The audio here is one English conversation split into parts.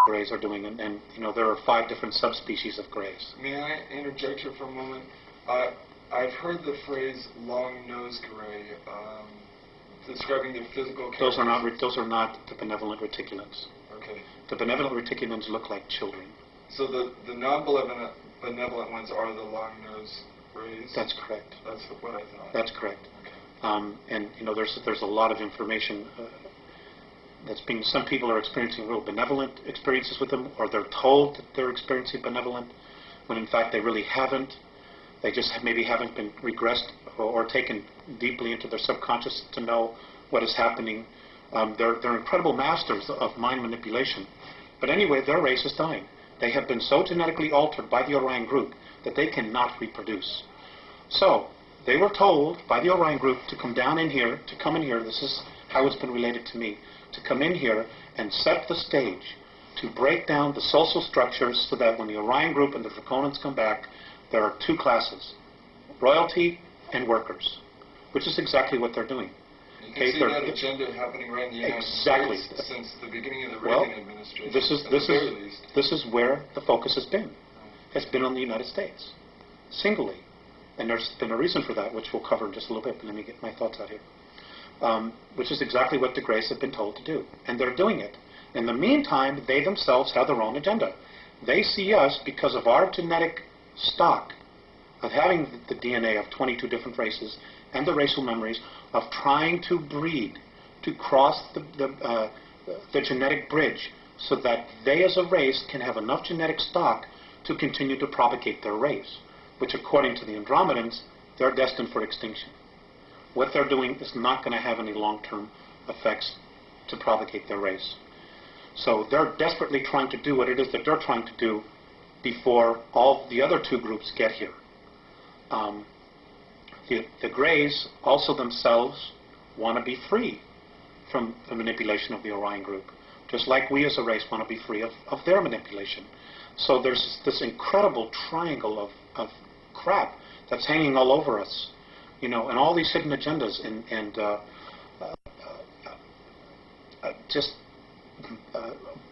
Greys are doing, and you know, there are 5 different subspecies of Greys. May I interject here for a moment? I've heard the phrase long-nosed Grey describing their physical characteristics. Those are not the benevolent reticulans. Okay. The benevolent reticulans look like children. So the non-benevolent ones are the long-nosed Greys? That's correct. That's what I thought. That's correct. Okay. And you know, there's a lot of information that's being. Some people are experiencing real benevolent experiences with them, or they're told that they're experiencing benevolent, when in fact they really haven't. They just maybe haven't been regressed or taken deeply into their subconscious to know what is happening. They're incredible masters of mind manipulation. But anyway, their race is dying. They have been so genetically altered by the Orion group that they cannot reproduce. So they were told by the Orion group to come down in here, to come in here. This is how it's been related to me. To come in here and set the stage to break down the social structures so that when the Orion group and the Draconians come back, there are 2 classes, royalty and workers, which is exactly what they're doing. You can see that agenda happening right in the United States since the beginning of the Reagan administration. This is where the focus has been. Has been on the United States, singly. And there's been a reason for that, which we'll cover in just a little bit, but let me get my thoughts out here. Which is exactly what the Greys have been told to do. And they're doing it. In the meantime, they themselves have their own agenda. They see us, because of our genetic stock of having the DNA of 22 different races and the racial memories of trying to breed, to cross the genetic bridge so that they as a race can have enough genetic stock to continue to propagate their race, which according to the Andromedans, they're destined for extinction. What they're doing is not going to have any long-term effects to propagate their race. So they're desperately trying to do what it is that they're trying to do before all the other 2 groups get here. The Greys also themselves want to be free from the manipulation of the Orion group, just like we as a race want to be free of their manipulation. So there's this incredible triangle of crap that's hanging all over us, you know, and all these hidden agendas and just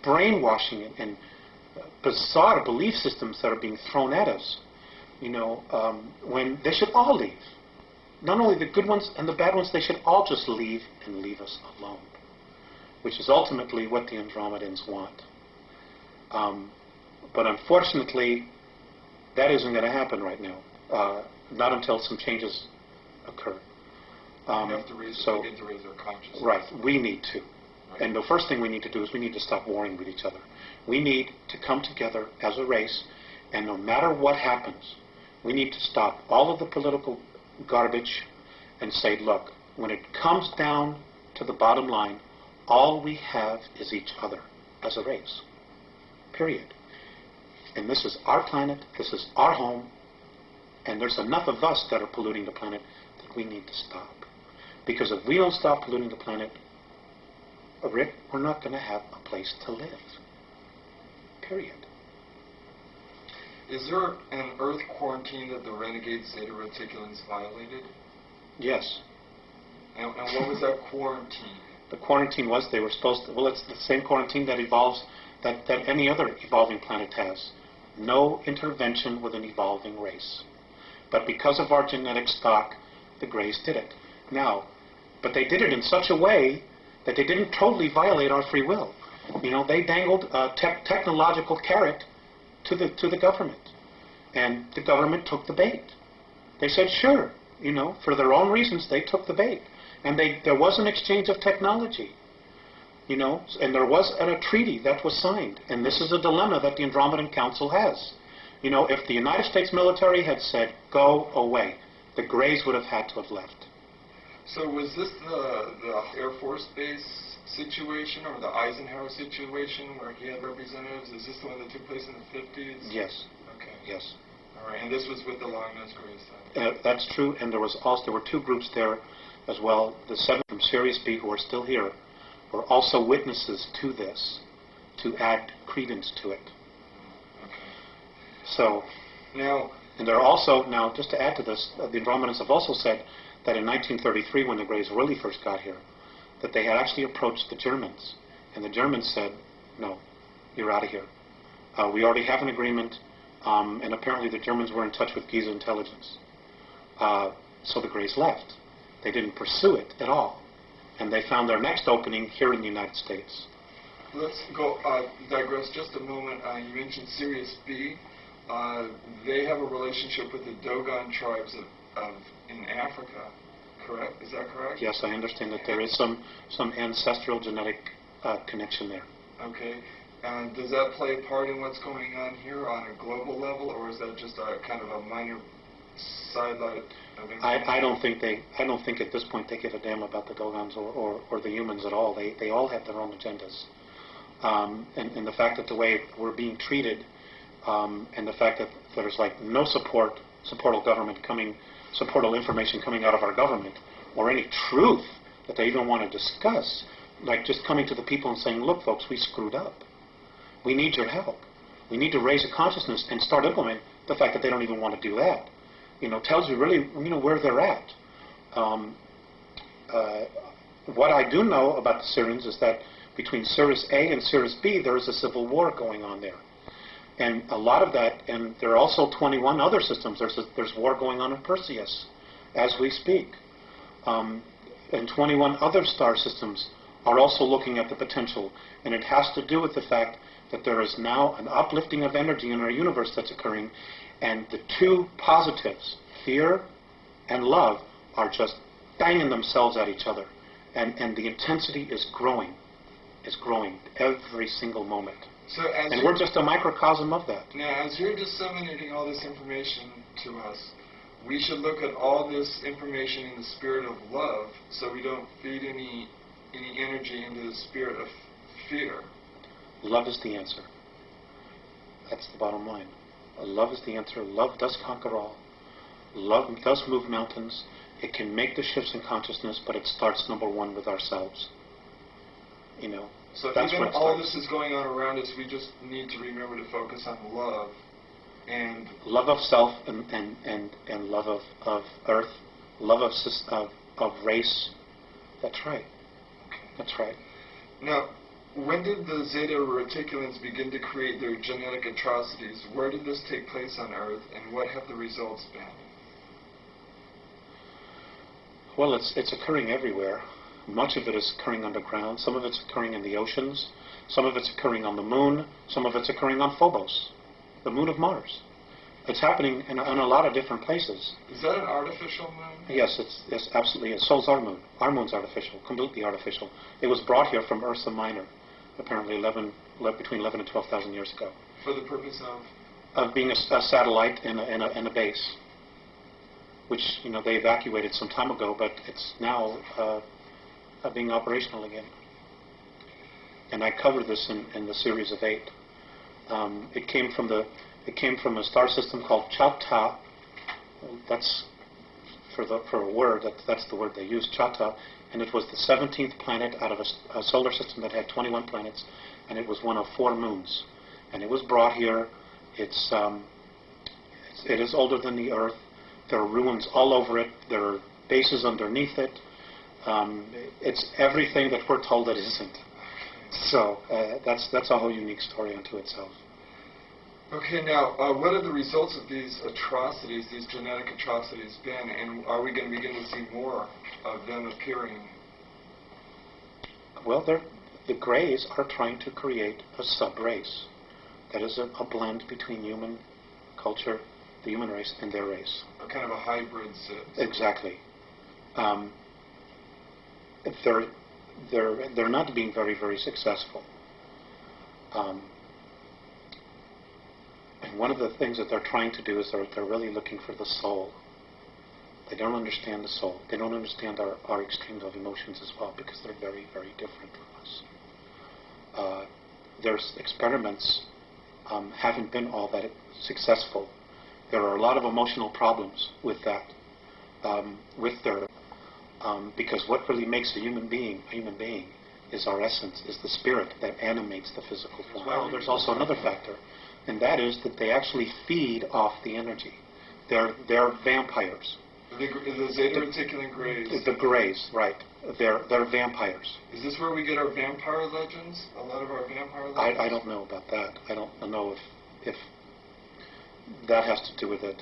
brainwashing and bizarre belief systems that are being thrown at us, you know, when they should all leave. Not only the good ones and the bad ones, they should all just leave and leave us alone, which is ultimately what the Andromedans want. But unfortunately, that isn't going to happen right now, not until some changes occur. We have to begin to raise our consciousness. Right, we need to. Right. And the first thing we need to do is we need to stop warring with each other. We need to come together as a race, and no matter what happens, we need to stop all of the political garbage and say, look, when it comes down to the bottom line, all we have is each other as a race. Period. And this is our planet, this is our home, and there's enough of us that are polluting the planet that we need to stop. Because if we don't stop polluting the planet, Rick, we're not going to have a place to live. Period. Is there an Earth quarantine that the renegade Zeta Reticulans violated? Yes. And what was that quarantine? The quarantine was they were supposed to, well, it's the same quarantine that evolves, that any other evolving planet has. No intervention with an evolving race. But because of our genetic stock, the Greys did it. Now, but they did it in such a way that they didn't totally violate our free will. You know, they dangled a technological carrot to the government, and the government took the bait. They said, sure, you know, for their own reasons, they took the bait, and there was an exchange of technology, you know, and there was a treaty that was signed, and this is a dilemma that the Andromedan Council has. You know, if the United States military had said, go away, the Greys would have had to have left. So was this the Air Force Base situation or the Eisenhower situation where he had representatives? Is this the one that took place in the 50s? Yes. Okay. Yes. All right. And this was with the Long-Nosed Greys? That's true. And there were 2 groups there as well. The 7 from Sirius B, who are still here, were also witnesses to this, to add credence to it. Okay. So, now, and there are also, now just to add to this, the Andromedans have also said that in 1933, when the Greys really first got here, that they had actually approached the Germans, and the Germans said, no, you're out of here. We already have an agreement, and apparently the Germans were in touch with Giza intelligence. So the Greys left. They didn't pursue it at all. And they found their next opening here in the United States. Let's go digress just a moment. You mentioned Sirius B. They have a relationship with the Dogon tribes in Africa, correct? Is that correct? Yes, I understand that there is some ancestral genetic connection there. Okay. Does that play a part in what's going on here on a global level, or is that just a kind of a minor sidelight of information? I don't think at this point they give a damn about the Dogons or the humans at all. They all have their own agendas. And the fact that the way we're being treated, and the fact that there's like no supportal information coming out of our government, or any truth that they even want to discuss, like just coming to the people and saying, look folks, we screwed up. We need your help. We need to raise a consciousness and start implementing. The fact that they don't even want to do that, tells you really, where they're at. What I do know about the Syrians is that between Sirius A and Sirius B, there is a civil war going on there. And a lot of that, and there are also 21 other systems. There's war going on in Perseus as we speak. And 21 other star systems are also looking at the potential. And it has to do with the fact that there is now an uplifting of energy in our universe that's occurring. And the two positives, fear and love, are just banging themselves at each other. And the intensity is growing every single moment. And we're just a microcosm of that. Now, as you're disseminating all this information to us, we should look at all this information in the spirit of love, so we don't feed any energy into the spirit of fear. Love is the answer. That's the bottom line. Love is the answer. Love does conquer all. Love does move mountains. It can make the shifts in consciousness, but it starts, number one, with ourselves. So that's even what all this is going on around us, we just need to remember to focus on love. And love of self and love of earth, love of race. That's right. Okay. That's right. Now, when did the Zeta Reticulans begin to create their genetic atrocities? Where did this take place on Earth, and what have the results been? Well, it's occurring everywhere. Much of it is occurring underground. Some of it's occurring in the oceans. Some of it's occurring on the moon. Some of it's occurring on Phobos, the moon of Mars. It's happening in a lot of different places. Is that an artificial moon? Yes, it's absolutely. So's our moon. Our moon's artificial, completely artificial. It was brought here from Ursa Minor, apparently between 11 and 12,000 years ago. For the purpose of? Of being a satellite and a base, which they evacuated some time ago, but it's now being operational again. And I covered this in the series of 8. It came from a star system called Chata. That's for a word. That's the word they use, Chata. And it was the 17th planet out of a solar system that had 21 planets, and it was one of 4 moons. And it was brought here. It is older than the Earth. There are ruins all over it. There are bases underneath it. It's everything that we're told it isn't. So that's a whole unique story unto itself. Okay, now, what are the results of these atrocities, these genetic atrocities been, and are we going to begin to see more of them appearing? Well, the Greys are trying to create a sub-race that is a blend between human culture, the human race, and their race. A kind of a hybrid. Exactly. They're not being very, very successful. And one of the things that they're trying to do is they're really looking for the soul. They don't understand the soul. They don't understand our extremes of emotions as well, because they're very, very different from us. Their experiments haven't been all that successful. There are a lot of emotional problems with that, because what really makes a human being is our essence, is the spirit that animates the physical form. Well, there's also another factor, and that is that they actually feed off the energy. They're vampires. The Zeta Reticulan Greys. The Greys, right. They're vampires. Is this where we get our vampire legends? A lot of our vampire legends? I don't know about that. I don't know if that has to do with it.